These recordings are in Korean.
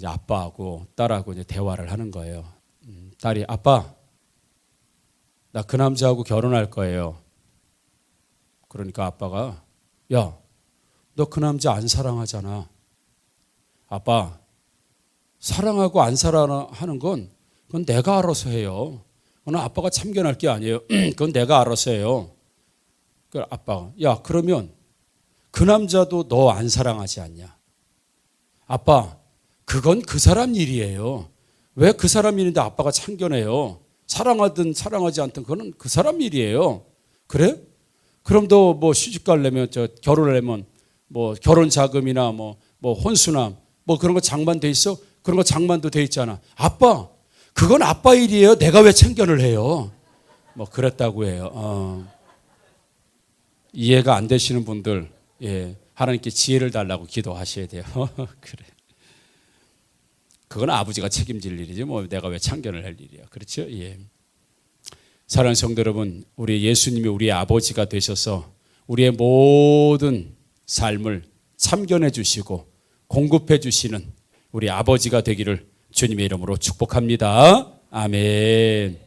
이제 아빠하고 딸하고 이제 대화를 하는 거예요. 딸이 아빠, 나 그 남자하고 결혼할 거예요. 그러니까 아빠가 야, 너 그 남자 안 사랑하잖아. 아빠, 사랑하고 안 사랑하는 건 그건 내가 알아서 해요. 그건 아빠가 참견할 게 아니에요. 그건 내가 알아서 해요. 그 아빠가 야, 그러면 그 남자도 너 안 사랑하지 않냐? 아빠, 그건 그 사람 일이에요. 왜 그 사람 일인데 아빠가 참견해요? 사랑하든 사랑하지 않든 그거는 그 사람 일이에요. 그래? 그럼 너 뭐 시집 가려면 결혼하려면 뭐 결혼 자금이나 뭐 혼수나 뭐 그런 거 장만돼 있어? 그런 거 장만도 돼 있잖아. 아빠, 그건 아빠 일이에요. 내가 왜 참견을 해요? 뭐 그랬다고 해요. 이해가 안 되시는 분들, 예, 하나님께 지혜를 달라고 기도하셔야 돼요. 그래. 그건 아버지가 책임질 일이지 뭐 내가 왜 참견을 할 일이야. 그렇죠? 예. 사랑하는 성도 여러분, 우리 예수님이 우리의 아버지가 되셔서 우리의 모든 삶을 참견해 주시고 공급해 주시는 우리 아버지가 되기를 주님의 이름으로 축복합니다. 아멘.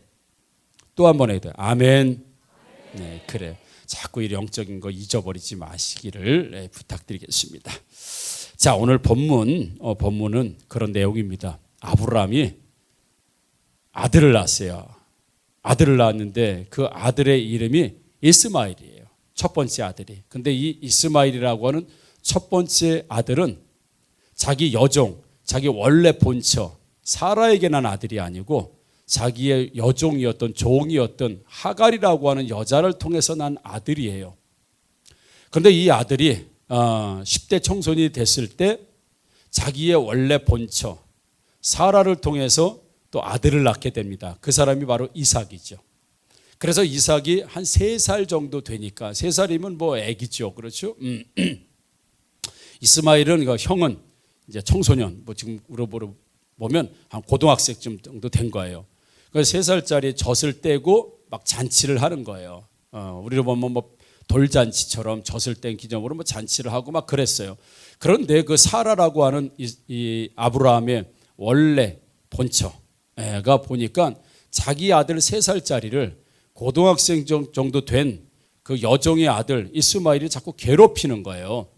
또 한 번 해야 돼요. 아멘. 네, 그래. 자꾸 이 영적인 거 잊어버리지 마시기를 부탁드리겠습니다. 자, 오늘 본문은 그런 내용입니다. 아브라함이 아들을 낳았어요. 아들을 낳았는데 그 아들의 이름이 이스마엘이에요. 첫 번째 아들이. 근데 이 이스마엘이라고 하는 첫 번째 아들은 자기 여종, 자기 원래 본처 사라에게 난 아들이 아니고 자기의 여종이었던 종이었던 하갈이라고 하는 여자를 통해서 난 아들이에요. 그런데 이 아들이 10대 청소년이 됐을 때 자기의 원래 본처 사라를 통해서 또 아들을 낳게 됩니다. 그 사람이 바로 이삭이죠. 그래서 이삭이 한 3살 정도 되니까 3살이면 뭐 애기죠. 그렇죠? 이스마엘은 그 형은 이제 청소년 뭐 지금 보면 한 고등학생 정도 된 거예요. 그래서 3살짜리 젖을 떼고 막 잔치를 하는 거예요. 우리로 보면 뭐 돌잔치처럼 젖을 뗀 기념으로 뭐 잔치를 하고 막 그랬어요. 그런데 그 사라라고 하는 이 아브라함의 원래 본처가 보니까 자기 아들 3살짜리를 고등학생 정도 된 그 여종의 아들 이스마엘이 자꾸 괴롭히는 거예요.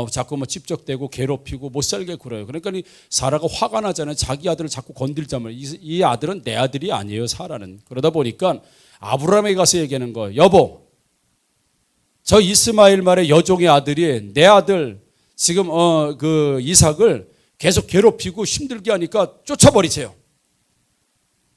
자꾸 뭐 찝적대고 괴롭히고 못 살게 굴어요. 그러니까 사라가 화가 나잖아요. 자기 아들을 자꾸 건들자면 이 아들은 내 아들이 아니에요. 사라는. 그러다 보니까 아브라함에게 가서 얘기하는 거예요. 여보, 저 이스마엘 말의 여종의 아들이 내 아들 지금 그 이삭을 계속 괴롭히고 힘들게 하니까 쫓아버리세요.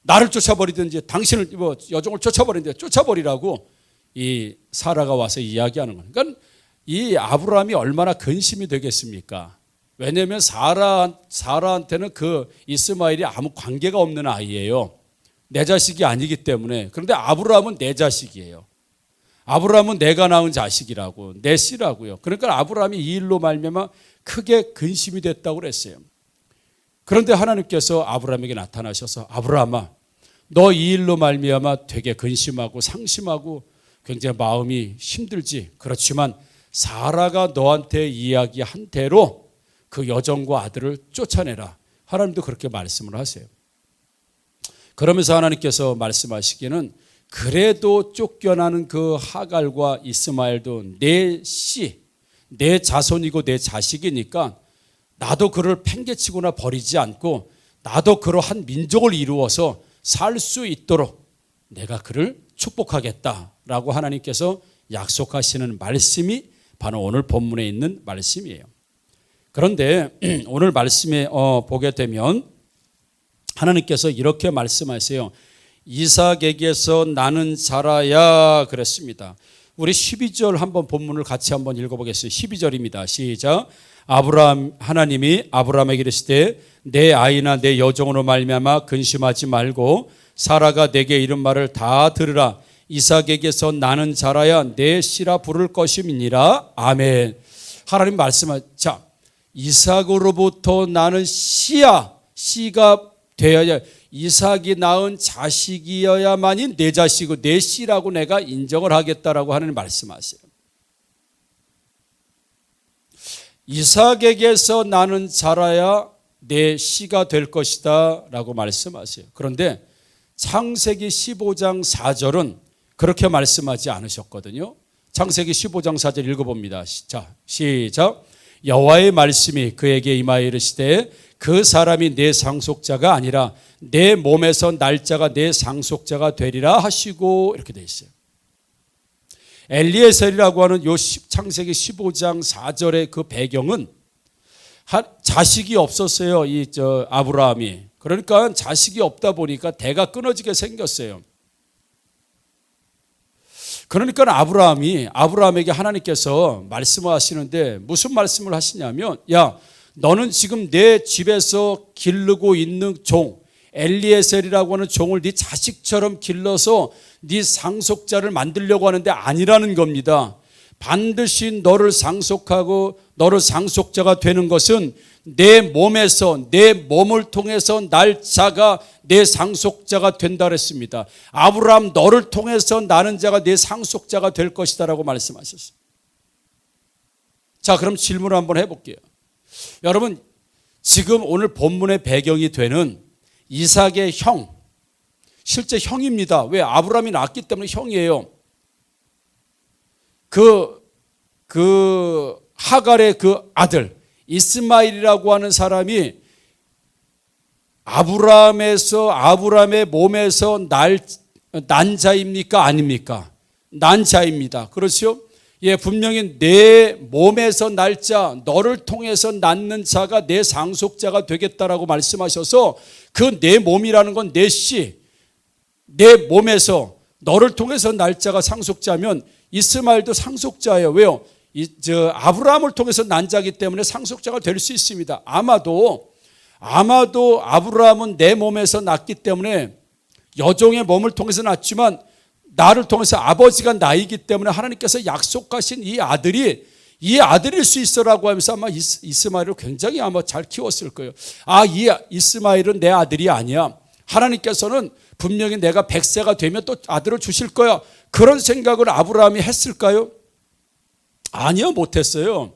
나를 쫓아버리든지 당신을 뭐 여종을 쫓아버리는데 쫓아버리라고 이 사라가 와서 이야기하는 거예요. 그러니까 이 아브라함이 얼마나 근심이 되겠습니까? 왜냐하면 사라한테는 그 이스마엘이 아무 관계가 없는 아이예요. 내 자식이 아니기 때문에. 그런데 아브라함은 내 자식이에요. 아브라함은 내가 낳은 자식이라고, 내 씨라고요. 그러니까 아브라함이 이 일로 말미암아 크게 근심이 됐다고 그랬어요. 그런데 하나님께서 아브라함에게 나타나셔서 아브라함아, 너 이 일로 말미암아 되게 근심하고 상심하고 굉장히 마음이 힘들지. 그렇지만 사라가 너한테 이야기한 대로 그 여종과 아들을 쫓아내라. 하나님도 그렇게 말씀을 하세요. 그러면서 하나님께서 말씀하시기는 그래도 쫓겨나는 그 하갈과 이스마엘도 내 씨, 내 자손이고 내 자식이니까 나도 그를 팽개치거나 버리지 않고 나도 그로 한 민족을 이루어서 살 수 있도록 내가 그를 축복하겠다라고 하나님께서 약속하시는 말씀이 바로 오늘 본문에 있는 말씀이에요. 그런데 오늘 말씀에 보게 되면 하나님께서 이렇게 말씀하세요. 이삭에게서 나는 자라야 그랬습니다. 우리 12절 한번 본문을 같이 한번 읽어보겠습니다. 12절입니다. 시작. 하나님이 아브라함에게 이르시되 내 아이나 내 여종으로 말미암아 근심하지 말고 사라가 내게 이른 말을 다 들으라. 이삭에게서 나는 자라야 내 씨라 부를 것임이니라. 아멘. 하나님 말씀하자. 이삭으로부터 나는 씨야. 씨가 되어야 이삭이 낳은 자식이어야만이 내 자식이고 내 씨라고 내가 인정을 하겠다라고 하나님 말씀하세요. 이삭에게서 나는 자라야 내 씨가 될 것이다 라고 말씀하세요. 그런데 창세기 15장 4절은 그렇게 말씀하지 않으셨거든요. 창세기 15장 4절 읽어봅니다. 자, 시작. 여호와의 말씀이 그에게 임하여 이르시되 그 사람이 내 상속자가 아니라 내 몸에서 날짜가 내 상속자가 되리라 하시고, 이렇게 돼 있어요. 엘리에셀이라고 하는 요 창세기 15장 4절의 그 배경은 자식이 없었어요. 아브라함이. 그러니까 자식이 없다 보니까 대가 끊어지게 생겼어요. 그러니까 아브라함에게 하나님께서 말씀하시는데 무슨 말씀을 하시냐면, 야, 너는 지금 내 집에서 기르고 있는 종 엘리에셀이라고 하는 종을 네 자식처럼 길러서 네 상속자를 만들려고 하는데 아니라는 겁니다. 반드시 너를 상속하고 너를 상속자가 되는 것은 내 몸에서, 내 몸을 통해서 날 자가 내 상속자가 된다 그랬습니다. 아브라함, 너를 통해서 나는 자가 내 상속자가 될 것이다 라고 말씀하셨어요. 자, 그럼 질문을 한번 해볼게요. 여러분, 지금 오늘 본문의 배경이 되는 이삭의 형, 실제 형입니다. 왜? 아브라함이 낳았기 때문에 형이에요. 그 하갈의 그 아들 이스마엘이라고 하는 사람이 아브라함의 몸에서 난 자입니까? 아닙니까? 난 자입니다. 그렇죠? 예, 분명히 내 몸에서 날 자, 너를 통해서 낳는 자가 내 상속자가 되겠다라고 말씀하셔서 그 내 몸이라는 건 내 씨, 내 몸에서 너를 통해서 날 자가 상속자면 이스마엘도 상속자예요. 왜요? 아브라함을 통해서 난 자이기 때문에 상속자가 될 수 있습니다. 아마도 아브라함은 내 몸에서 낳기 때문에 여종의 몸을 통해서 낳지만 나를 통해서 아버지가 나이기 때문에 하나님께서 약속하신 이 아들일 수 있어라고 하면서 아마 이스마엘을 굉장히 아마 잘 키웠을 거예요. 이 이스마엘은 내 아들이 아니야. 하나님께서는 분명히 내가 100세가 되면 또 아들을 주실 거야. 그런 생각을 아브라함이 했을까요? 아니요, 못했어요.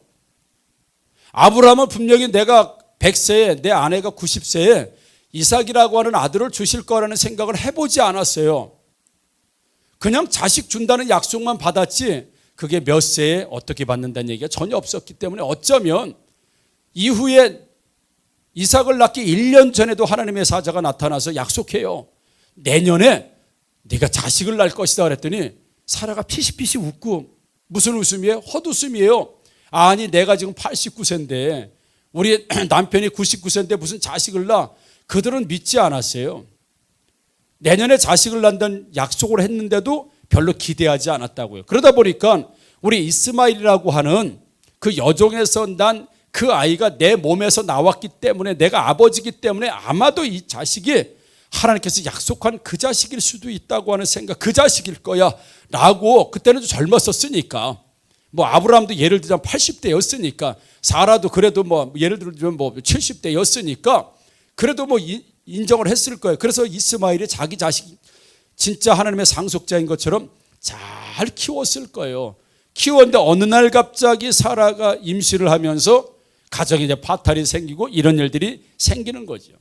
아브라함은 분명히 내가 100세에 내 아내가 90세에 이삭이라고 하는 아들을 주실 거라는 생각을 해보지 않았어요. 그냥 자식 준다는 약속만 받았지 그게 몇 세에 어떻게 받는다는 얘기가 전혀 없었기 때문에 어쩌면 이후에 이삭을 낳기 1년 전에도 하나님의 사자가 나타나서 약속해요. 내년에 네가 자식을 낳을 것이다 그랬더니 사라가 피시피시 웃고, 무슨 웃음이에요? 헛웃음이에요. 아니, 내가 지금 89세인데 우리 남편이 99세인데 무슨 자식을 낳아? 그들은 믿지 않았어요. 내년에 자식을 낳는다는 약속을 했는데도 별로 기대하지 않았다고요. 그러다 보니까 우리 이스마엘이라고 하는 그 여종에서 난 그 아이가 내 몸에서 나왔기 때문에, 내가 아버지이기 때문에 아마도 이 자식이 하나님께서 약속한 그 자식일 수도 있다고 하는 생각, 그 자식일 거야 라고, 그때는 좀 젊었었으니까, 아브라함도 예를 들자면 80대였으니까, 사라도 그래도 예를 들면 70대였으니까 그래도 인정을 했을 거예요. 그래서 이스마엘이 자기 자식 진짜 하나님의 상속자인 것처럼 잘 키웠을 거예요. 키웠는데 어느 날 갑자기 사라가 임신을 하면서 가정에 이제 파탈이 생기고 이런 일들이 생기는 거죠.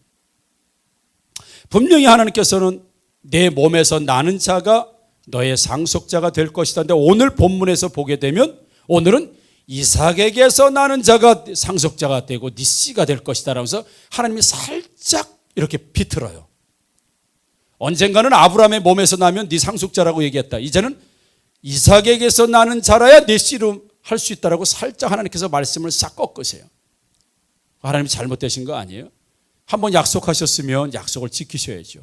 분명히 하나님께서는 내 몸에서 나는 자가 너의 상속자가 될 것이다. 근데 오늘 본문에서 보게 되면 오늘은 이삭에게서 나는 자가 상속자가 되고 네 씨가 될 것이다 라면서 하나님이 살짝 이렇게 비틀어요. 언젠가는 아브라함의 몸에서 나면 네 상속자라고 얘기했다. 이제는 이삭에게서 나는 자라야 내 씨로 할 수 있다라고 살짝 하나님께서 말씀을 싹 꺾으세요. 하나님이 잘못되신 거 아니에요? 한번 약속하셨으면 약속을 지키셔야죠.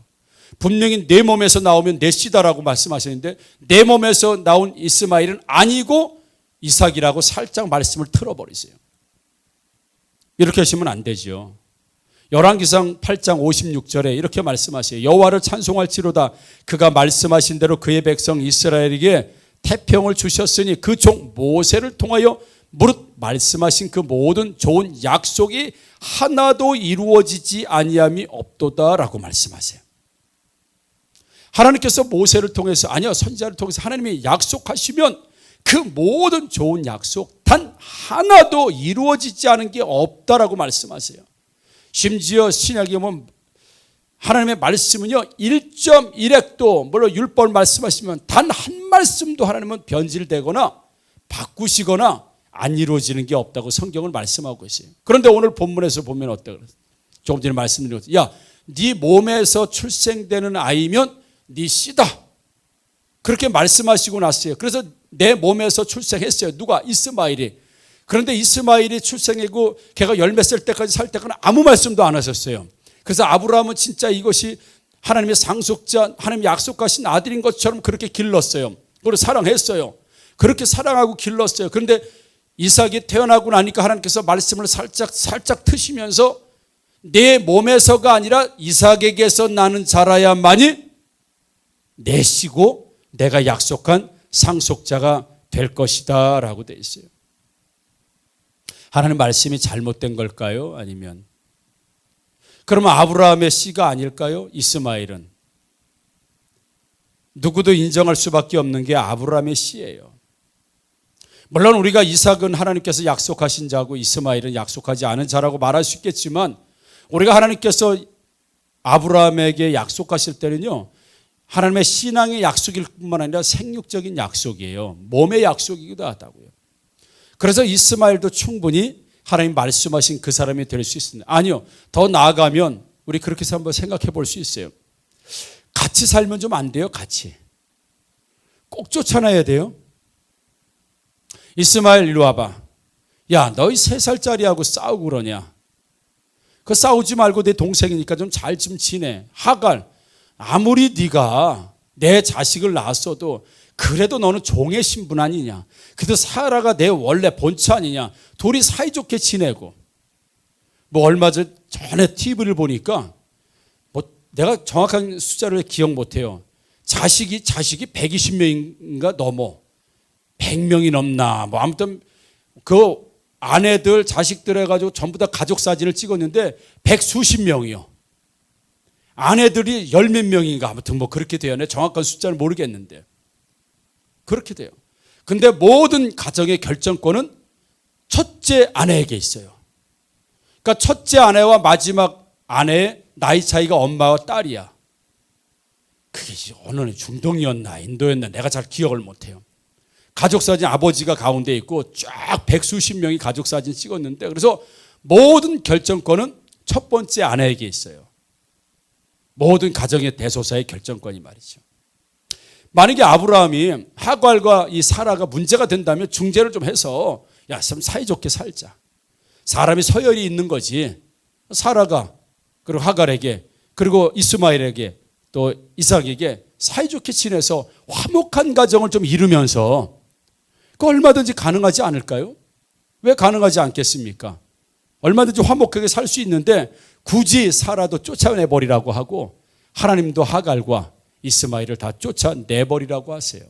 분명히 내 몸에서 나오면 내 씨다라고 말씀하셨는데 내 몸에서 나온 이스마엘은 아니고 이삭이라고 살짝 말씀을 틀어버리세요. 이렇게 하시면 안 되죠. 열왕기상 8장 56절에 이렇게 말씀하세요. 여호와를 찬송할지로다. 그가 말씀하신 대로 그의 백성 이스라엘에게 태평을 주셨으니 그 종 모세를 통하여 무릇 말씀하신 그 모든 좋은 약속이 하나도 이루어지지 아니함이 없도다라고 말씀하세요. 하나님께서 모세를 통해서, 아니요, 선지자를 통해서 하나님이 약속하시면 그 모든 좋은 약속 단 하나도 이루어지지 않은 게 없다라고 말씀하세요. 심지어 신약에 보면 하나님의 말씀은요 1.1핵도 물론 율법을 말씀하시면 단 한 말씀도 하나님은 변질되거나 바꾸시거나 안 이루어지는 게 없다고 성경을 말씀하고 있어요. 그런데 오늘 본문에서 보면 어때요? 조금 전에 말씀드렸죠. 야, 네 몸에서 출생되는 아이면 네 씨다. 그렇게 말씀하시고 났어요. 그래서 내 몸에서 출생했어요. 누가? 이스마엘이. 그런데 이스마엘이 출생하고 걔가 열 몇 살 때까지 살 때까지는 아무 말씀도 안 하셨어요. 그래서 아브라함은 진짜 이것이 하나님의 상속자, 하나님 약속하신 아들인 것처럼 그렇게 길렀어요. 그리고 사랑했어요. 그렇게 사랑하고 길렀어요. 그런데 이삭이 태어나고 나니까 하나님께서 말씀을 살짝 트시면서 내 몸에서가 아니라 이삭에게서 나는 자라야만이 내 씨고 내가 약속한 상속자가 될 것이다 라고 되어 있어요. 하나님 말씀이 잘못된 걸까요? 아니면 그러면 아브라함의 씨가 아닐까요? 이스마엘은 누구도 인정할 수밖에 없는 게 아브라함의 씨예요. 물론 우리가 이삭은 하나님께서 약속하신 자고 이스마엘은 약속하지 않은 자라고 말할 수 있겠지만 우리가 하나님께서 아브라함에게 약속하실 때는요 하나님의 신앙의 약속일 뿐만 아니라 생육적인 약속이에요. 몸의 약속이기도 하다고요. 그래서 이스마엘도 충분히 하나님 말씀하신 그 사람이 될 수 있습니다. 아니요, 더 나아가면 우리 그렇게 해서 한번 생각해 볼 수 있어요. 같이 살면 좀 안 돼요? 같이 꼭 쫓아내야 돼요? 이스마엘 이리 와봐. 야, 너희 3살짜리하고 싸우고 그러냐? 그 싸우지 말고 내 동생이니까 좀 잘 좀 지내. 하갈, 아무리 네가 내 자식을 낳았어도 그래도 너는 종의 신분 아니냐? 그래도 사라가 내 원래 본처 아니냐? 둘이 사이좋게 지내고. 뭐 얼마 전에 TV를 보니까 뭐 내가 정확한 숫자를 기억 못해요. 자식이 120명인가 넘어. 100명이 넘나 뭐 아무튼 그 아내들 자식들 해가지고 전부 다 가족 사진을 찍었는데 100수십 명이요. 아내들이 10몇 명인가 아무튼 뭐 그렇게 돼요. 내 정확한 숫자를 모르겠는데 그렇게 돼요. 근데 모든 가정의 결정권은 첫째 아내에게 있어요. 그러니까 첫째 아내와 마지막 아내의 나이 차이가 엄마와 딸이야. 그게 어느 중동이었나 인도였나 내가 잘 기억을 못해요. 가족사진 아버지가 가운데 있고 쫙 100수십 명이 가족사진 찍었는데 그래서 모든 결정권은 첫 번째 아내에게 있어요. 모든 가정의 대소사의 결정권이 말이죠. 만약에 아브라함이 하갈과 이 사라가 문제가 된다면 중재를 좀 해서 야, 좀 사이좋게 살자. 사람이 서열이 있는 거지. 사라가 그리고 하갈에게 그리고 이스마엘에게 또 이삭에게 사이좋게 지내서 화목한 가정을 좀 이루면서 그 얼마든지 가능하지 않을까요? 왜 가능하지 않겠습니까? 얼마든지 화목하게 살 수 있는데 굳이 사라도 쫓아내버리라고 하고 하나님도 하갈과 이스마엘을 다 쫓아내버리라고 하세요.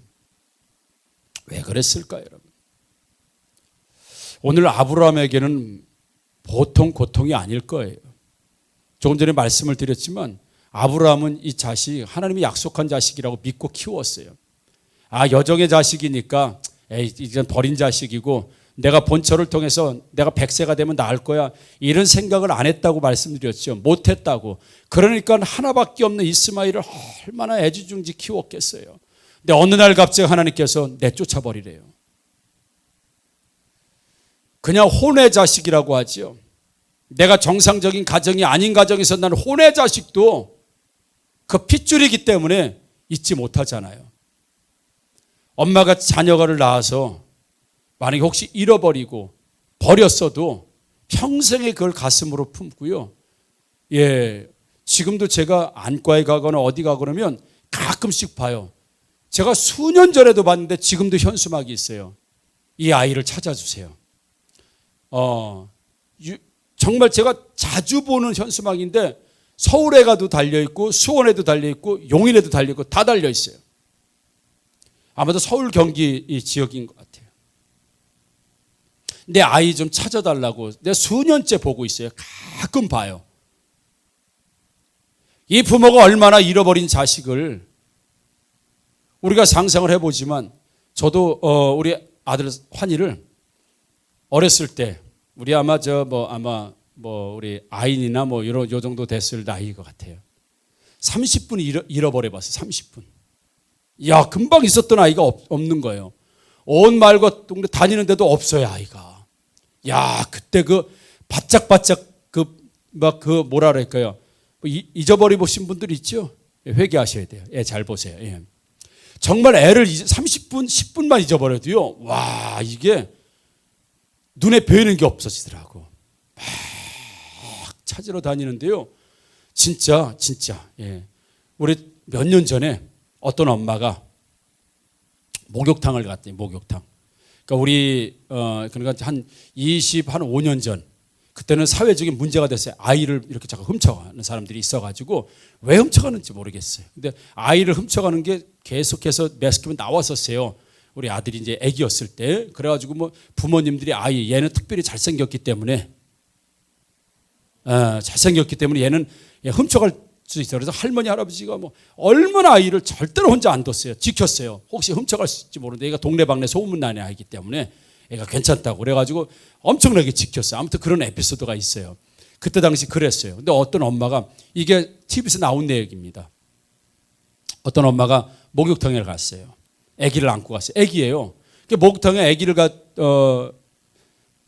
왜 그랬을까요, 여러분? 오늘 아브라함에게는 보통 고통이 아닐 거예요. 조금 전에 말씀을 드렸지만 아브라함은 이 자식 하나님이 약속한 자식이라고 믿고 키웠어요. 아, 여정의 자식이니까 에이, 이건 버린 자식이고 내가 본처를 통해서 내가 100세가 되면 낳을 거야 이런 생각을 안 했다고 말씀드렸죠. 못했다고. 그러니까 하나밖에 없는 이스마엘을 얼마나 애지중지 키웠겠어요. 근데 어느 날 갑자기 하나님께서 내쫓아버리래요. 그냥 혼의 자식이라고 하죠. 내가 정상적인 가정이 아닌 가정에서 나는 혼의 자식도 그 핏줄이기 때문에 잊지 못하잖아요. 엄마가 자녀를 낳아서 만약에 혹시 잃어버리고 버렸어도 평생에 그걸 가슴으로 품고요. 예, 지금도 제가 안과에 가거나 어디 가거나 가끔씩 봐요. 제가 수년 전에도 봤는데 지금도 현수막이 있어요. 이 아이를 찾아주세요. 정말 제가 자주 보는 현수막인데 서울에 가도 달려있고 수원에도 달려있고 용인에도 달려있고 다 달려있어요. 아마도 서울 경기 이 지역인 것 같아요. 내 아이 좀 찾아달라고 내가 수년째 보고 있어요. 가끔 봐요. 이 부모가 얼마나 잃어버린 자식을 우리가 상상을 해보지만 저도 우리 아들 환희를 어렸을 때 우리 아마 뭐 우리 아인이나 뭐 요 정도 됐을 나이인 것 같아요. 30분 잃어버려 봤어요. 30분. 야, 금방 있었던 아이가 없는 거예요. 온 마을과 동네 다니는데도 없어요, 아이가. 야, 그때 그 바짝바짝 뭐라 그럴까요? 잊어버려 보신 분들 있죠? 회개하셔야 돼요. 잘 보세요. 예. 정말 애를 30분, 10분만 잊어버려도요, 와, 이게 눈에 보이는 게 없어지더라고. 막 찾으러 다니는데요. 진짜. 예. 우리 몇 년 전에 어떤 엄마가 목욕탕을 갔더니, 목욕탕. 그러니까 우리, 그러니까 한 5년 전, 그때는 사회적인 문제가 됐어요. 아이를 이렇게 자꾸 훔쳐가는 사람들이 있어가지고 왜 훔쳐가는지 모르겠어요. 근데 아이를 훔쳐가는 게 계속해서 매스컴에 나왔었어요. 우리 아들이 이제 아기였을 때. 그래가지고 뭐 부모님들이 얘는 특별히 잘생겼기 때문에 얘는 훔쳐갈 수 있어요. 그래서 할머니, 할아버지가 뭐 얼마나 아이를 절대로 혼자 안 뒀어요. 지켰어요. 혹시 훔쳐갈 수 있을지 모르는데 얘가 동네방네 소문나는 아이기 때문에 애가 괜찮다고 그래가지고 엄청나게 지켰어요. 아무튼 그런 에피소드가 있어요. 그때 당시 그랬어요. 근데 어떤 엄마가, 이게 TV에서 나온 내용입니다. 어떤 엄마가 목욕탕에 갔어요. 아기를 안고 갔어요. 아기예요. 목욕탕에 아기를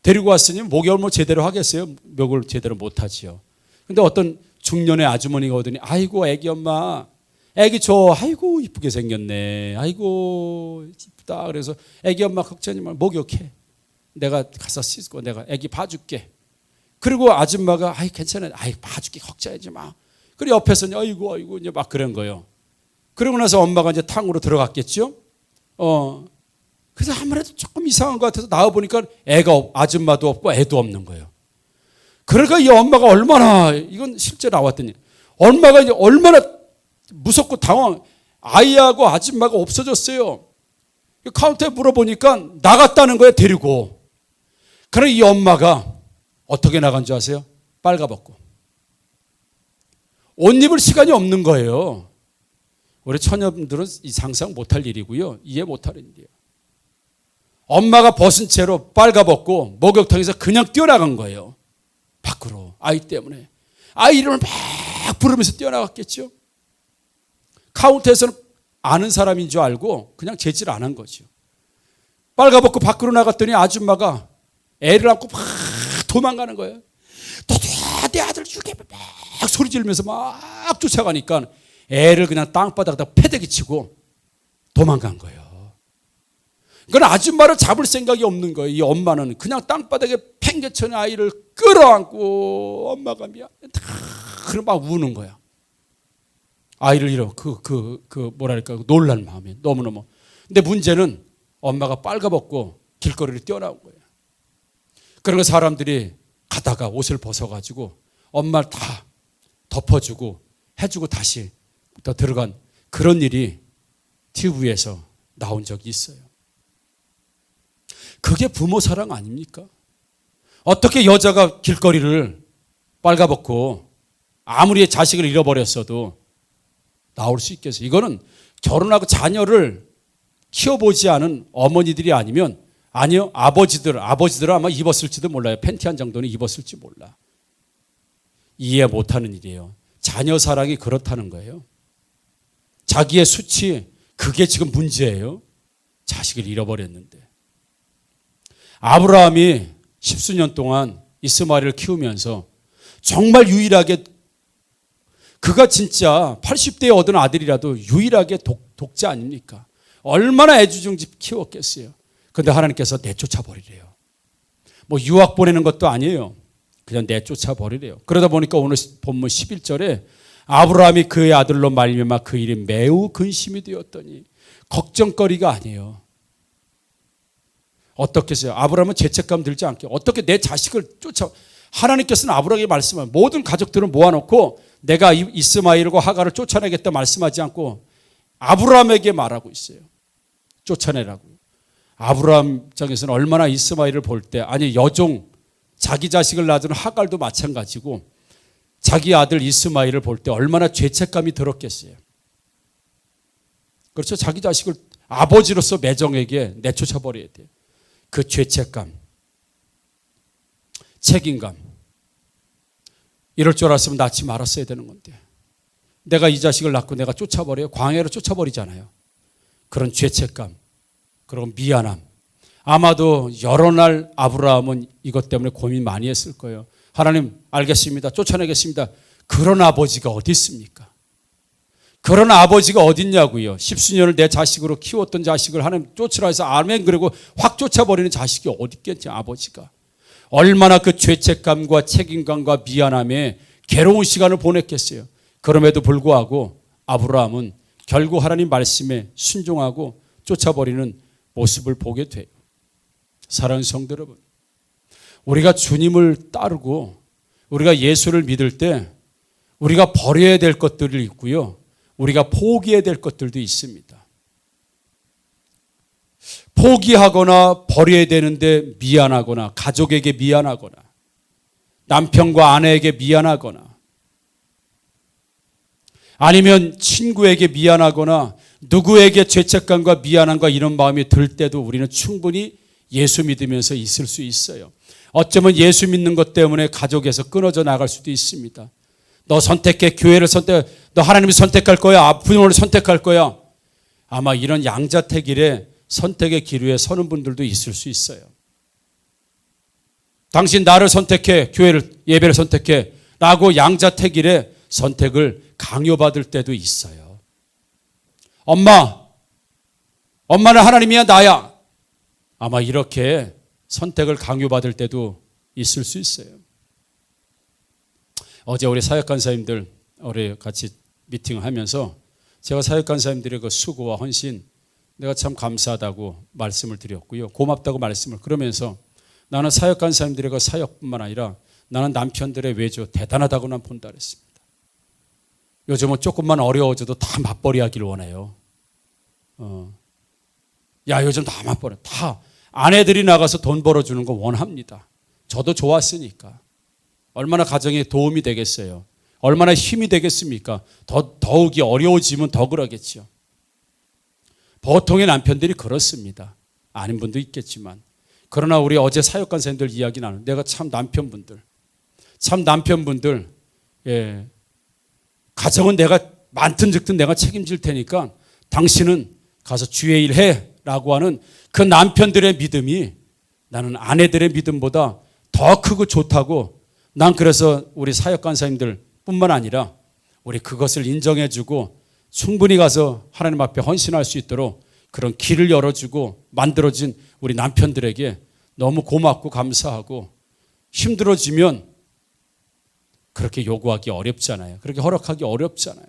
데리고 왔으니 목욕을 뭐 제대로 하겠어요? 목욕을 제대로 못하지요. 근데 어떤 중년의 아주머니가 오더니, 아이고 아기 엄마, 아기 아이고 이쁘게 생겼네, 아이고 이쁘다. 그래서 아기 엄마 걱정하지 말고 목욕해, 내가 가서 씻고 내가 아기 봐줄게. 그리고 아줌마가 아이 괜찮아, 아이 봐줄게, 걱정하지 마. 그리고 옆에서는 아이고 이제 막 그런 거예요. 그러고 나서 엄마가 이제 탕으로 들어갔겠죠. 그래서 아무래도 조금 이상한 것 같아서 나와 보니까 아줌마도 없고 애도 없는 거예요. 그러니까 이 엄마가 얼마나, 이건 실제 나왔더니 엄마가 이제 얼마나 무섭고 아이하고 아줌마가 없어졌어요. 카운터에 물어보니까 나갔다는 거예요, 데리고. 그러나 이 엄마가 어떻게 나간 줄 아세요? 빨가벗고. 옷 입을 시간이 없는 거예요. 우리 처녀분들은 상상 못할 일이고요, 이해 못하는 일이에요. 엄마가 벗은 채로 빨가벗고 목욕탕에서 그냥 뛰어나간 거예요. 밖으로. 아이 때문에. 아이 이름을 막 부르면서 뛰어나갔겠죠. 카운터에서는 아는 사람인 줄 알고 그냥 제지를 안 한 거죠. 빨가벗고 밖으로 나갔더니 아줌마가 애를 안고 막 도망가는 거예요. 너도 내 아들 죽여, 막 소리 지르면서 막 쫓아가니까 애를 그냥 땅바닥에다 패대기 치고 도망간 거예요. 그건 아줌마를 잡을 생각이 없는 거예요. 이 엄마는 그냥 땅바닥에 팽개쳐낸 아이를 끌어안고 엄마가 미안해, 그럼 막 우는 거야. 아이를 잃어 뭐랄까, 놀란 마음이 너무너무. 근데 문제는 엄마가 빨가벗고 길거리를 뛰어나온 거예요. 그러고 사람들이 가다가 옷을 벗어가지고 엄마를 다 덮어주고 해주고 다시 또 들어간 그런 일이 TV에서 나온 적이 있어요. 그게 부모 사랑 아닙니까? 어떻게 여자가 길거리를 빨가벗고 아무리 자식을 잃어버렸어도 나올 수 있겠어요? 이거는 결혼하고 자녀를 키워보지 않은 어머니들이 아니면, 아니요, 아버지들은 아마 입었을지도 몰라요. 팬티 한 정도는 입었을지 몰라. 이해 못하는 일이에요. 자녀 사랑이 그렇다는 거예요. 자기의 수치, 그게 지금 문제예요. 자식을 잃어버렸는데. 아브라함이 10수년 동안 이스마엘을 키우면서 정말 유일하게, 그가 진짜 80대에 얻은 아들이라도 유일하게 독자 아닙니까? 얼마나 애지중지 키웠겠어요. 그런데 하나님께서 내쫓아 버리래요. 뭐 유학 보내는 것도 아니에요. 그냥 내쫓아 버리래요. 그러다 보니까 오늘 본문 11절에 아브라함이 그의 아들로 말미암아 그 일이 매우 근심이 되었더니, 걱정거리가 아니에요. 어떻게 해서요? 아브라함은 죄책감 들지 않게 어떻게 내 자식을 하나님께서는 아브라함에게 말씀하면 모든 가족들을 모아놓고 내가 이스마엘과 하갈을 쫓아내겠다 말씀하지 않고 아브라함에게 말하고 있어요. 쫓아내라고. 아브라함 입장에서는 얼마나 이스마엘을 볼 때, 아니 여종, 자기 자식을 낳은 하갈도 마찬가지고 자기 아들 이스마엘을 볼 때 얼마나 죄책감이 들었겠어요. 그렇죠? 자기 자식을 아버지로서 매정에게 내쫓아 버려야 돼요. 그 죄책감, 책임감, 이럴 줄 알았으면 낳지 말았어야 되는 건데 내가 이 자식을 낳고 내가 쫓아버려요. 광야로 쫓아버리잖아요. 그런 죄책감, 그런 미안함. 아마도 여러 날 아브라함은 이것 때문에 고민 많이 했을 거예요. 하나님 알겠습니다. 쫓아내겠습니다. 그런 아버지가 어디 있습니까? 그런 아버지가 어딨냐고요. 십수년을 내 자식으로 키웠던 자식을 하나님 쫓으라 해서 아멘 그러고 확 쫓아버리는 자식이 어디 있겠지. 아버지가 얼마나 그 죄책감과 책임감과 미안함에 괴로운 시간을 보냈겠어요. 그럼에도 불구하고 아브라함은 결국 하나님 말씀에 순종하고 쫓아버리는 모습을 보게 돼요. 사랑하는 성도 여러분, 우리가 주님을 따르고 우리가 예수를 믿을 때 우리가 버려야 될 것들이 있고요, 우리가 포기해야 될 것들도 있습니다. 포기하거나 버려야 되는데 미안하거나, 가족에게 미안하거나, 남편과 아내에게 미안하거나, 아니면 친구에게 미안하거나 누구에게 죄책감과 미안함과 이런 마음이 들 때도 우리는 충분히 예수 믿으면서 있을 수 있어요. 어쩌면 예수 믿는 것 때문에 가족에서 끊어져 나갈 수도 있습니다. 너 선택해, 교회를 선택해, 너 하나님이 선택할 거야, 부모를 선택할 거야. 아마 이런 양자택일에 선택의 기로에 서는 분들도 있을 수 있어요. 당신 나를 선택해, 교회를, 예배를 선택해 라고 양자택일에 선택을 강요받을 때도 있어요. 엄마는 하나님이야, 나야. 아마 이렇게 선택을 강요받을 때도 있을 수 있어요. 어제 우리 사역간사님들 우리 같이 미팅하면서 제가 사역간사님들의 그 수고와 헌신 내가 참 감사하다고 말씀을 드렸고요, 고맙다고 말씀을, 그러면서 나는 사역간사님들의 그 사역뿐만 아니라 나는 남편들의 외조 대단하다고 난 본다 그랬습니다. 요즘은 조금만 어려워져도 다 맞벌이 하기를 원해요. 야, 요즘 다 맞벌이, 다 아내들이 나가서 돈 벌어주는 거 원합니다. 저도 좋았으니까. 얼마나 가정에 도움이 되겠어요. 얼마나 힘이 되겠습니까? 더욱이 어려워지면 더 그러겠죠. 보통의 남편들이 그렇습니다. 아닌 분도 있겠지만. 그러나 우리 어제 사역간사님들 이야기 나누는 내가 참 남편분들, 예, 가정은 내가 많든 적든 내가 책임질 테니까 당신은 가서 주의 일 해 라고 하는 그 남편들의 믿음이 나는 아내들의 믿음보다 더 크고 좋다고, 난 그래서 우리 사역간사님들 뿐만 아니라 우리 그것을 인정해주고 충분히 가서 하나님 앞에 헌신할 수 있도록 그런 길을 열어주고 만들어진 우리 남편들에게 너무 고맙고 감사하고, 힘들어지면 그렇게 요구하기 어렵잖아요. 그렇게 허락하기 어렵잖아요.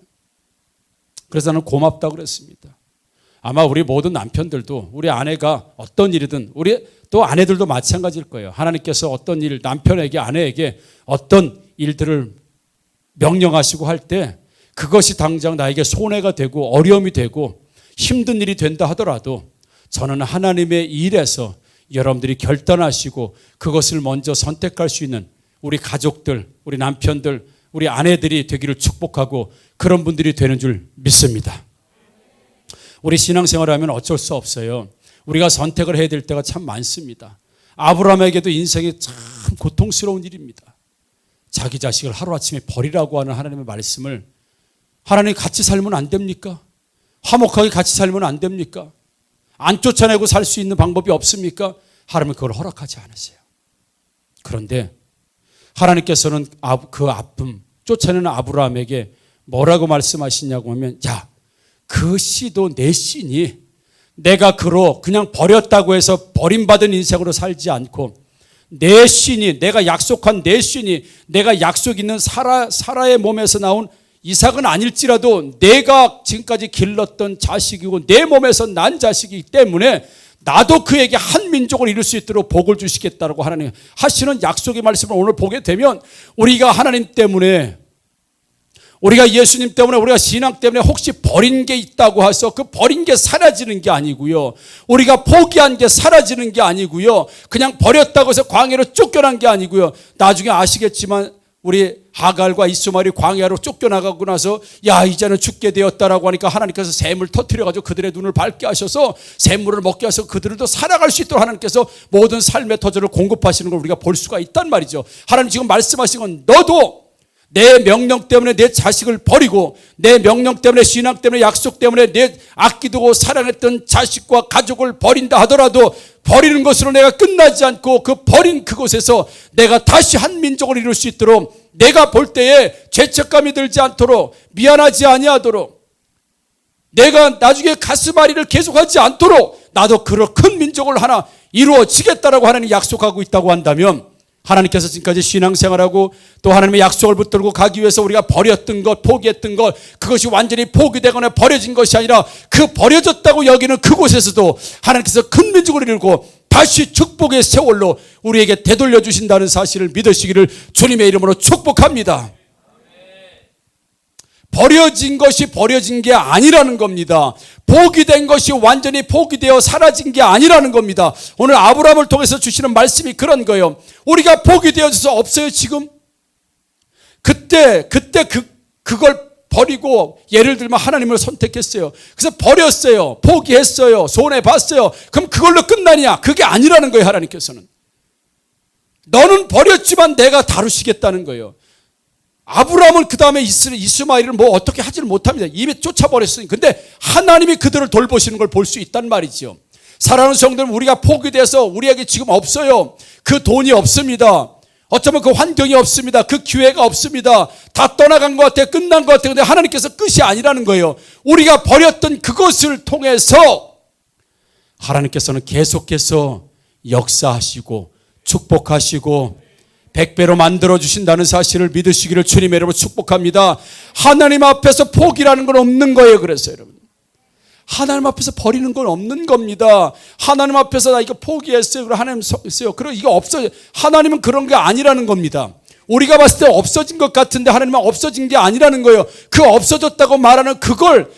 그래서 나는 고맙다고 그랬습니다. 아마 우리 모든 남편들도 우리 아내가 어떤 일이든, 우리 또 아내들도 마찬가지일 거예요. 하나님께서 어떤 일, 남편에게 아내에게 어떤 일들을 명령하시고 할 때 그것이 당장 나에게 손해가 되고 어려움이 되고 힘든 일이 된다 하더라도 저는 하나님의 일에서 여러분들이 결단하시고 그것을 먼저 선택할 수 있는 우리 가족들, 우리 남편들, 우리 아내들이 되기를 축복하고 그런 분들이 되는 줄 믿습니다. 우리 신앙생활을 하면 어쩔 수 없어요. 우리가 선택을 해야 될 때가 참 많습니다. 아브라함에게도 인생이 참 고통스러운 일입니다. 자기 자식을 하루아침에 버리라고 하는 하나님의 말씀을, 하나님 같이 살면 안 됩니까? 화목하게 같이 살면 안 됩니까? 안 쫓아내고 살 수 있는 방법이 없습니까? 하나님은 그걸 허락하지 않으세요. 그런데 하나님께서는 그 아픔, 쫓아내는 아브라함에게 뭐라고 말씀하시냐고 하면, 야, 그 씨도 내 씨니 내가 그냥 버렸다고 해서 버림받은 인생으로 살지 않고 내 씨니, 내가 약속한 내 씨니, 내가 약속 있는 사라의 몸에서 나온 이삭은 아닐지라도 내가 지금까지 길렀던 자식이고 내 몸에서 난 자식이기 때문에 나도 그에게 한 민족을 이룰 수 있도록 복을 주시겠다고 하나님 하시는 약속의 말씀을 오늘 보게 되면, 우리가 하나님 때문에, 우리가 예수님 때문에, 우리가 신앙 때문에 혹시 버린 게 있다고 해서 그 버린 게 사라지는 게 아니고요, 우리가 포기한 게 사라지는 게 아니고요, 그냥 버렸다고 해서 광야로 쫓겨난 게 아니고요, 나중에 아시겠지만 우리 하갈과 이스마엘이 광야로 쫓겨나가고 나서 야, 이제는 죽게 되었다라고 하니까 하나님께서 샘을 터뜨려가지고 그들의 눈을 밝게 하셔서 샘물을 먹게 해서 그들도 살아갈 수 있도록 하나님께서 모든 삶의 터전을 공급하시는 걸 우리가 볼 수가 있단 말이죠. 하나님 지금 말씀하신 건 너도 내 명령 때문에 내 자식을 버리고 내 명령 때문에 신앙 때문에 약속 때문에 내 아끼고 사랑했던 자식과 가족을 버린다 하더라도 버리는 것으로 내가 끝나지 않고 그 버린 그곳에서 내가 다시 한 민족을 이룰 수 있도록 내가 볼 때에 죄책감이 들지 않도록 미안하지 아니하도록 내가 나중에 가슴앓이를 계속하지 않도록 나도 그런 큰 민족을 하나 이루어지겠다라고 하나님이 약속하고 있다고 한다면 하나님께서 지금까지 신앙생활하고 또 하나님의 약속을 붙들고 가기 위해서 우리가 버렸던 것, 포기했던 것, 그것이 완전히 포기되거나 버려진 것이 아니라 그 버려졌다고 여기는 그곳에서도 하나님께서 큰 민족을 이루고 다시 축복의 세월로 우리에게 되돌려 주신다는 사실을 믿으시기를 주님의 이름으로 축복합니다. 버려진 것이 버려진 게 아니라는 겁니다. 포기된 것이 완전히 포기되어 사라진 게 아니라는 겁니다. 오늘 아브라함을 통해서 주시는 말씀이 그런 거예요. 우리가 포기되어져서 없어요 지금? 그때 그걸 버리고 예를 들면 하나님을 선택했어요. 그래서 버렸어요. 포기했어요. 손해봤어요. 그럼 그걸로 끝나냐? 그게 아니라는 거예요. 하나님께서는 너는 버렸지만 내가 다루시겠다는 거예요. 아브라함은 그 다음에 이스마엘을 뭐 어떻게 하지를 못합니다. 이미 쫓아버렸으니. 근데 하나님이 그들을 돌보시는 걸 볼 수 있단 말이죠. 사랑하는 성도는 우리가 포기돼서 우리에게 지금 없어요. 그 돈이 없습니다. 어쩌면 그 환경이 없습니다. 그 기회가 없습니다. 다 떠나간 것 같아요. 끝난 것 같아요. 근데 하나님께서 끝이 아니라는 거예요. 우리가 버렸던 그것을 통해서 하나님께서는 계속해서 역사하시고 축복하시고 100배로 만들어주신다는 사실을 믿으시기를 주님의 이름으로 축복합니다. 하나님 앞에서 포기라는 건 없는 거예요. 그래서 여러분 하나님 앞에서 버리는 건 없는 겁니다. 하나님 앞에서 나 이거 포기했어요. 그리고 하나님 있어요. 그리고 이거 없어요. 하나님은 그런 게 아니라는 겁니다. 우리가 봤을 때 없어진 것 같은데 하나님은 없어진 게 아니라는 거예요. 그 없어졌다고 말하는 그걸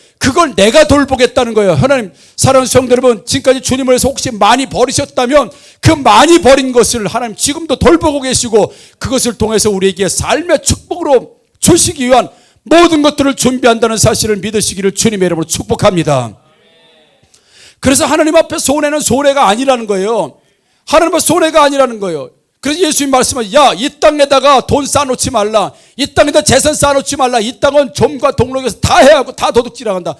내가 돌보겠다는 거예요. 하나님, 사랑하는 성도 여러분, 지금까지 주님을 위해서 혹시 많이 버리셨다면 그 많이 버린 것을 하나님 지금도 돌보고 계시고 그것을 통해서 우리에게 삶의 축복으로 주시기 위한 모든 것들을 준비한다는 사실을 믿으시기를 주님의 이름으로 축복합니다. 그래서 하나님 앞에 손해는 손해가 아니라는 거예요. 하나님 앞에 손해가 아니라는 거예요. 그래서 예수님 말씀은 야, 이 땅에다가 돈 쌓아놓지 말라. 이 땅에다 재산 쌓아놓지 말라. 이 땅은 점과 동록에서 다 해야 하고 다 도둑질한다.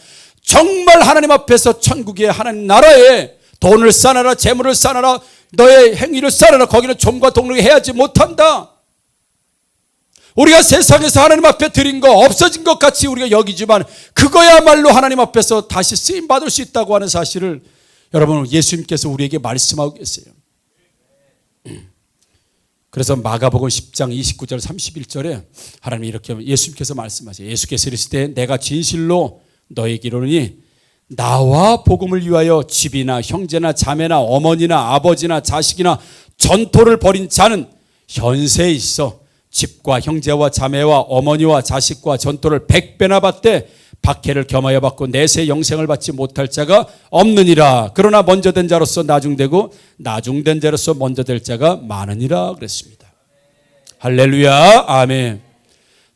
정말 하나님 앞에서 천국의 하나님 나라에 돈을 쌓아라, 재물을 쌓아라, 너의 행위를 쌓아라. 거기는 점과 동록이 해야지 못한다. 우리가 세상에서 하나님 앞에 드린 거 없어진 것 같이 우리가 여기지만 그거야말로 하나님 앞에서 다시 쓰임 받을 수 있다고 하는 사실을 여러분 예수님께서 우리에게 말씀하고 계세요. 그래서 마가복음 10장 29절 31절에 하나님이 이렇게 예수님께서 말씀하세요. 예수께서 이르시되 내가 진실로 너에게 이르노니 나와 복음을 위하여 집이나 형제나 자매나 어머니나 아버지나 자식이나 전토를 벌인 자는 현세에 있어 집과 형제와 자매와 어머니와 자식과 전토를 100배나 받되 박해를 겸하여 받고 내세 영생을 받지 못할 자가 없느니라. 그러나 먼저 된 자로서 나중되고 나중된 자로서 먼저 될 자가 많으니라 그랬습니다. 할렐루야. 아멘.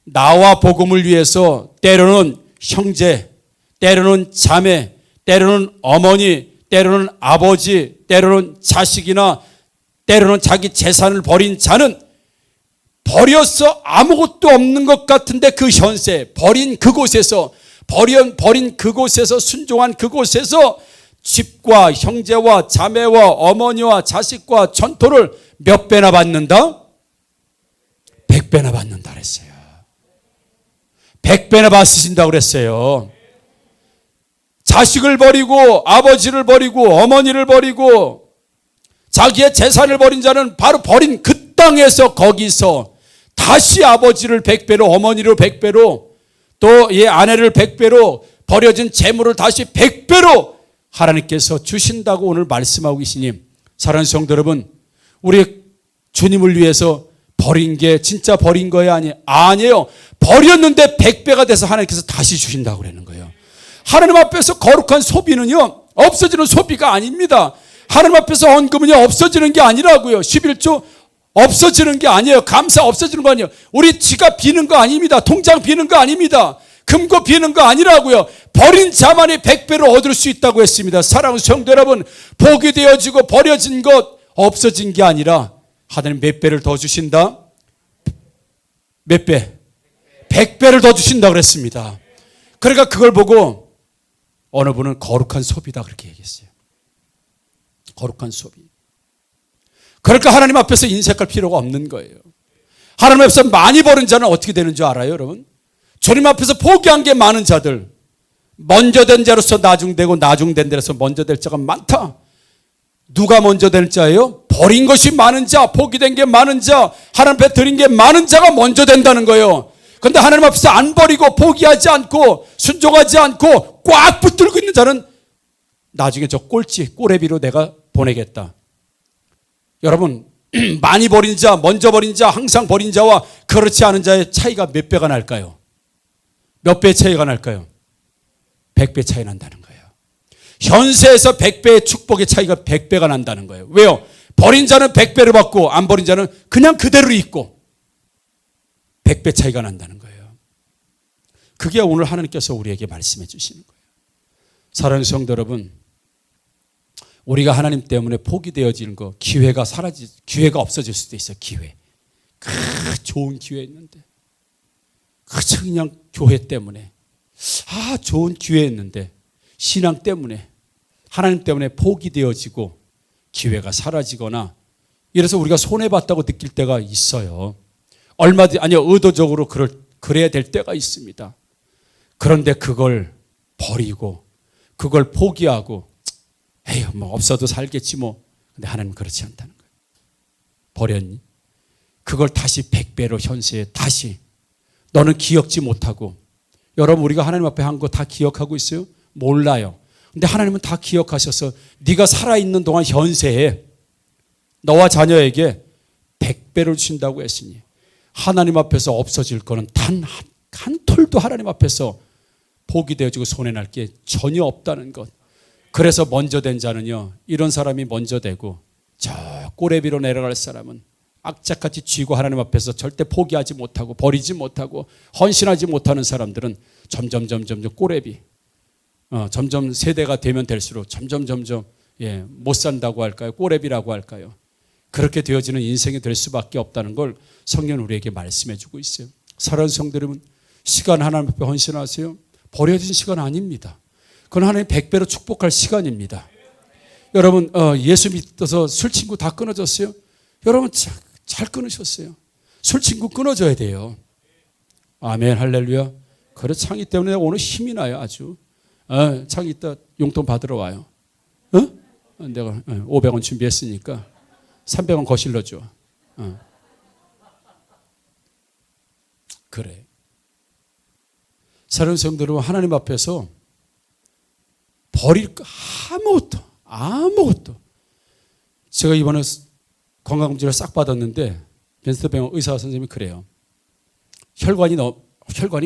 나와 복음을 위해서 때로는 형제, 때로는 자매, 때로는 어머니, 때로는 아버지, 때로는 자식이나 때로는 자기 재산을 버린 자는 버려서 아무것도 없는 것 같은데 그 현세, 버린 그곳에서 버린 그곳에서 순종한 그곳에서 집과 형제와 자매와 어머니와 자식과 전토를 몇 배나 받는다? 100배나 받는다 그랬어요. 100배나 받으신다고 그랬어요. 자식을 버리고 아버지를 버리고 어머니를 버리고 자기의 재산을 버린 자는 바로 버린 그 땅에서 거기서 다시 아버지를 100배로 어머니를 100배로 또 이 아내를 100배로 버려진 재물을 다시 100배로 하나님께서 주신다고 오늘 말씀하고 계시니 사랑하는 성도 여러분, 우리 주님을 위해서 버린 게 진짜 버린 거야? 아니에요. 버렸는데 100배가 돼서 하나님께서 다시 주신다고 그러는 거예요. 하나님 앞에서 거룩한 소비는요 없어지는 소비가 아닙니다. 하나님 앞에서 헌금은요 없어지는 게 아니라고요. 11조 없어지는 게 아니에요. 감사 없어지는 거 아니에요. 우리 지갑 비는 거 아닙니다. 통장 비는 거 아닙니다. 금고 비는 거 아니라고요. 버린 자만이 100배로 얻을 수 있다고 했습니다. 사랑하는 성도 여러분, 복이 되어지고 버려진 것 없어진 게 아니라 하나님 몇 배를 더 주신다? 몇 배? 100배를 더 주신다 그랬습니다. 그러니까 그걸 보고 어느 분은 거룩한 소비다 그렇게 얘기했어요. 거룩한 소비. 그러니까 하나님 앞에서 인색할 필요가 없는 거예요. 하나님 앞에서 많이 버는 자는 어떻게 되는 줄 알아요, 여러분? 주님 앞에서 포기한 게 많은 자들, 먼저 된 자로서 나중되고 나중된 자로서 먼저 될 자가 많다. 누가 먼저 될 자예요? 버린 것이 많은 자, 포기된 게 많은 자, 하나님 앞에 드린 게 많은 자가 먼저 된다는 거예요. 그런데 하나님 앞에서 안 버리고 포기하지 않고 순종하지 않고 꽉 붙들고 있는 자는 나중에 저 꼬레비로 내가 보내겠다. 여러분, 많이 버린 자, 먼저 버린 자, 항상 버린 자와 그렇지 않은 자의 차이가 몇 배가 날까요? 몇 배 차이가 날까요? 100배 차이 난다는 거예요. 현세에서 100배의 축복의 차이가 100배가 난다는 거예요. 왜요? 버린 자는 100배를 받고 안 버린 자는 그냥 그대로 있고 100배 차이가 난다는 거예요. 그게 오늘 하나님께서 우리에게 말씀해 주시는 거예요. 사랑하는 성도 여러분, 우리가 하나님 때문에 포기되어지는 거, 기회가 없어질 수도 있어요. 기회. 좋은 기회 있는데, 그냥 교회 때문에, 좋은 기회 있는데, 신앙 때문에, 하나님 때문에 포기되어지고 기회가 사라지거나, 이래서 우리가 손해봤다고 느낄 때가 있어요. 의도적으로 그래야 될 때가 있습니다. 그런데 그걸 버리고, 그걸 포기하고, 에휴, 없어도 살겠지 뭐. 근데 하나님은 그렇지 않다는 거예요. 버렸니? 그걸 다시 100배로 현세에 다시. 너는 기억지 못하고. 여러분, 우리가 하나님 앞에 한 거 다 기억하고 있어요? 몰라요. 근데 하나님은 다 기억하셔서 네가 살아있는 동안 현세에 너와 자녀에게 100배를 주신다고 했으니 하나님 앞에서 없어질 거는 단 한 톨도 하나님 앞에서 포기되어지고 손해날 게 전혀 없다는 것. 그래서 먼저 된 자는요, 이런 사람이 먼저 되고 저 꼬레비로 내려갈 사람은 악착같이 쥐고 하나님 앞에서 절대 포기하지 못하고 버리지 못하고 헌신하지 못하는 사람들은 점점 꼬레비, 점점 세대가 되면 될수록 점점 못 산다고 할까요? 꼬레비라고 할까요? 그렇게 되어지는 인생이 될 수밖에 없다는 걸 성경은 우리에게 말씀해 주고 있어요. 사랑하는 성도 여러분, 시간 하나님 앞에 헌신하세요. 버려진 시간 아닙니다. 그건 하나님 100배로 축복할 시간입니다. 여러분, 예수 믿어서 술 친구 다 끊어졌어요? 여러분, 잘 끊으셨어요. 술 친구 끊어져야 돼요. 아멘, 할렐루야. 그래, 창희 때문에 오늘 힘이 나요, 아주. 창희 이따 용돈 받으러 와요. 내가 500원 준비했으니까 300원 거실러 줘. 그래. 사랑하는 성도 여러분, 하나님 앞에서 버릴 거 아무것도. 제가 이번에 건강검진을 싹 받았는데 벤스터 병원 의사 선생님이 그래요. 혈관이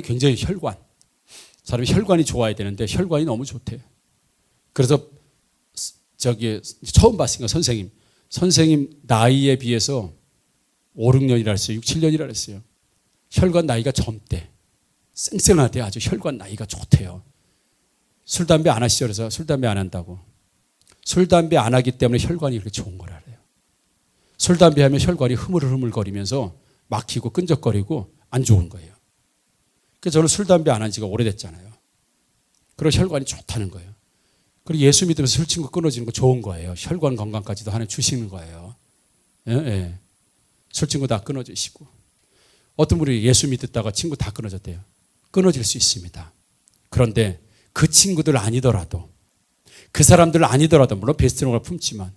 굉장히 사람이 혈관이 좋아야 되는데 혈관이 너무 좋대요. 그래서 처음 봤으니까 선생님 나이에 비해서 5, 6년이라 했어요. 6, 7년이라 했어요. 혈관 나이가 젊대. 쌩쌩하대. 아주 혈관 나이가 좋대요. 술, 담배 안 하시죠? 그래서 술, 담배 안 한다고. 술, 담배 안 하기 때문에 혈관이 그렇게 좋은 걸 알아요. 술, 담배 하면 혈관이 흐물흐물거리면서 막히고 끈적거리고 안 좋은 거예요. 그래서 저는 술, 담배 안 한 지가 오래됐잖아요. 그리고 혈관이 좋다는 거예요. 그리고 예수 믿으면서 술 친구 끊어지는 거 좋은 거예요. 혈관 건강까지도 하나님 주시는 거예요. 예. 술 친구 다 끊어주시고. 어떤 분이 예수 믿었다가 친구 다 끊어졌대요. 끊어질 수 있습니다. 그런데 그 친구들 아니더라도, 그 사람들 아니더라도, 물론 베스트롱을 품지만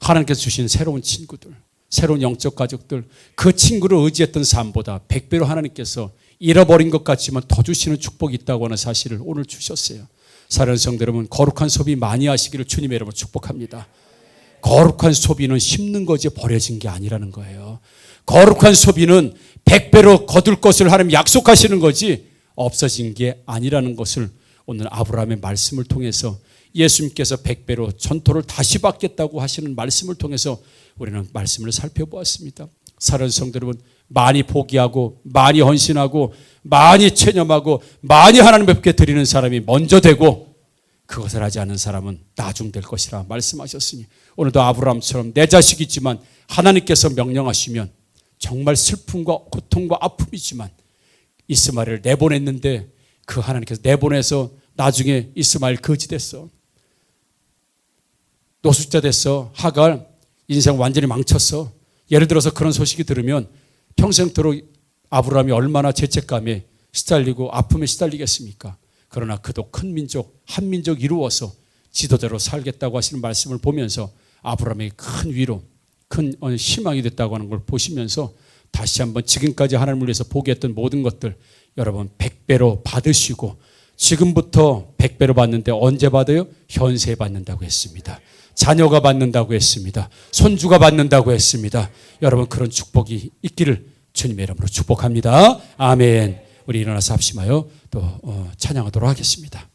하나님께서 주신 새로운 친구들, 새로운 영적 가족들, 그 친구를 의지했던 삶보다 100배로 하나님께서 잃어버린 것 같지만 더 주시는 축복이 있다고 하는 사실을 오늘 주셨어요. 사랑하는 성도 여러분, 거룩한 소비 많이 하시기를 주님의 이름으로 축복합니다. 거룩한 소비는 심는 거지 버려진 게 아니라는 거예요. 거룩한 소비는 100배로 거둘 것을 하나님 약속하시는 거지 없어진 게 아니라는 것을 오늘 아브라함의 말씀을 통해서 예수님께서 100배로 전토를 다시 받겠다고 하시는 말씀을 통해서 우리는 말씀을 살펴보았습니다. 사랑하는 성도 여러분, 많이 포기하고 많이 헌신하고 많이 체념하고 많이 하나님 앞에 드리는 사람이 먼저 되고 그것을 하지 않는 사람은 나중 될 것이라 말씀하셨으니 오늘도 아브라함처럼 내 자식이지만 하나님께서 명령하시면 정말 슬픔과 고통과 아픔이지만 이스마엘을 내보냈는데 그 하나님께서 내보내서 나중에 이스마엘 거지 됐어. 노숙자 됐어. 하갈 인생 완전히 망쳤어. 예를 들어서 그런 소식이 들으면 평생토록 아브라함이 얼마나 죄책감에 시달리고 아픔에 시달리겠습니까? 그러나 그도 큰 민족, 한 민족 이루어서 지도자로 살겠다고 하시는 말씀을 보면서 아브라함에게 큰 위로, 큰 희망이 됐다고 하는 걸 보시면서 다시 한번 지금까지 하나님을 위해서 포기했던 모든 것들 여러분 100배로 받으시고, 지금부터 100배로 받는데 언제 받아요? 현세에 받는다고 했습니다. 자녀가 받는다고 했습니다. 손주가 받는다고 했습니다. 여러분 그런 축복이 있기를 주님의 이름으로 축복합니다. 아멘. 우리 일어나서 합심하여 또 찬양하도록 하겠습니다.